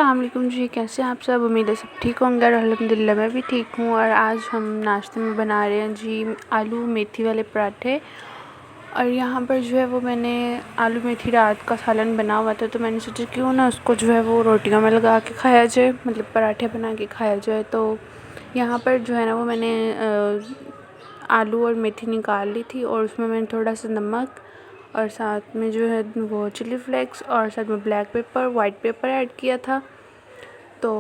अस्सलाम वालेकुम जी, कैसे हैं आप सब। उम्मीद है सब ठीक होंगे और अल्हम्दुलिल्लाह मैं भी ठीक हूँ। और आज हम नाश्ते में बना रहे हैं जी आलू मेथी वाले पराठे। और यहाँ पर जो है वो मैंने आलू मेथी रात का सालन बना हुआ था, तो मैंने सोचा क्यों ना उसको जो है वो रोटियों में लगा के खाया जाए, मतलब पराठे बना के खाया जाए। तो यहाँ पर जो है ना वो मैंने आलू और मेथी निकाल ली थी और उसमें मैंने थोड़ा सा नमक और साथ में जो है वो चिली फ्लेक्स और साथ में black pepper white paper add किया था। तो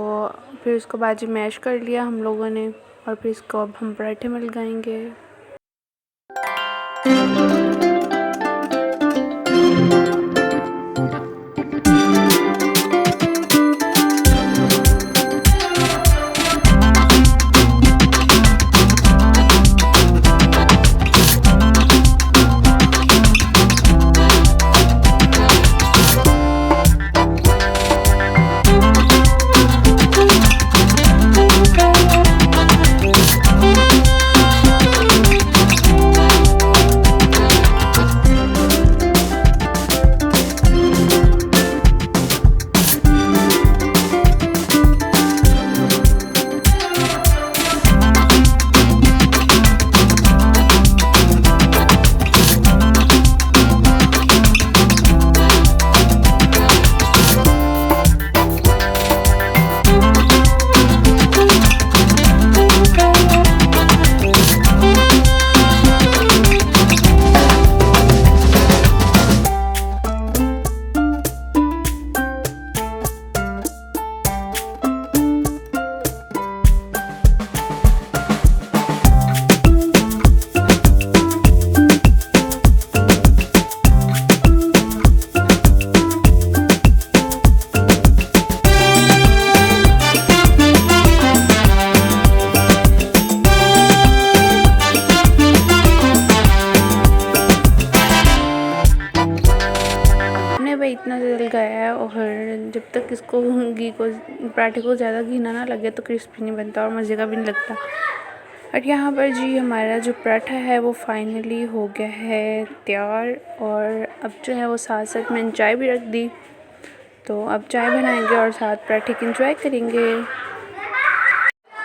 फिर उसको बाद में मैश कर लिया हम लोगों ने और फिर इसको अब हम पराठे में लगाएंगे। भाई इतना जल गया है और जब तक इसको घी को पराठे को ज़्यादा घी ना लगे तो क्रिस्पी नहीं बनता और मज़े का भी नहीं लगता। और यहाँ पर जी हमारा जो पराठा है वो फाइनली हो गया है तैयार। और अब जो है वो साथ साथ मैंने चाय भी रख दी, तो अब चाय बनाएंगे और साथ पराठे की इंजॉय करेंगे।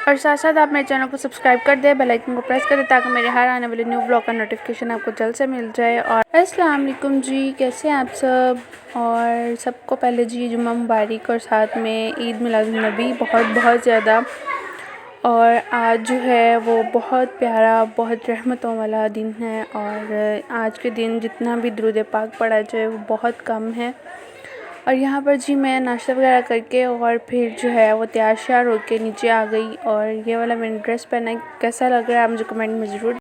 और साथ साथ आप मेरे चैनल को सब्सक्राइब कर दें, बेल आइकन को प्रेस कर दें ताकि मेरे हर आने वाले न्यू ब्लॉग का नोटिफिकेशन आपको जल्द से मिल जाए। और अस्सलाम वालेकुम जी, कैसे हैं आप सब। और सबको पहले जी जुम्मा मुबारक और साथ में ईद मिलादुन्नबी बहुत बहुत ज़्यादा। और आज जो है वो बहुत प्यारा बहुत रहमतों वाला दिन है और आज के दिन जितना भी दुरूद पाक पढ़ा जाए वो बहुत कम है। और यहाँ पर जी मैं नाश्ता वगैरह करके और फिर जो है वो तैयार श्यार होके नीचे आ गई और ये वाला मैंने ड्रेस पहना है। कैसा लग रहा है आप मुझे कमेंट में ज़रूर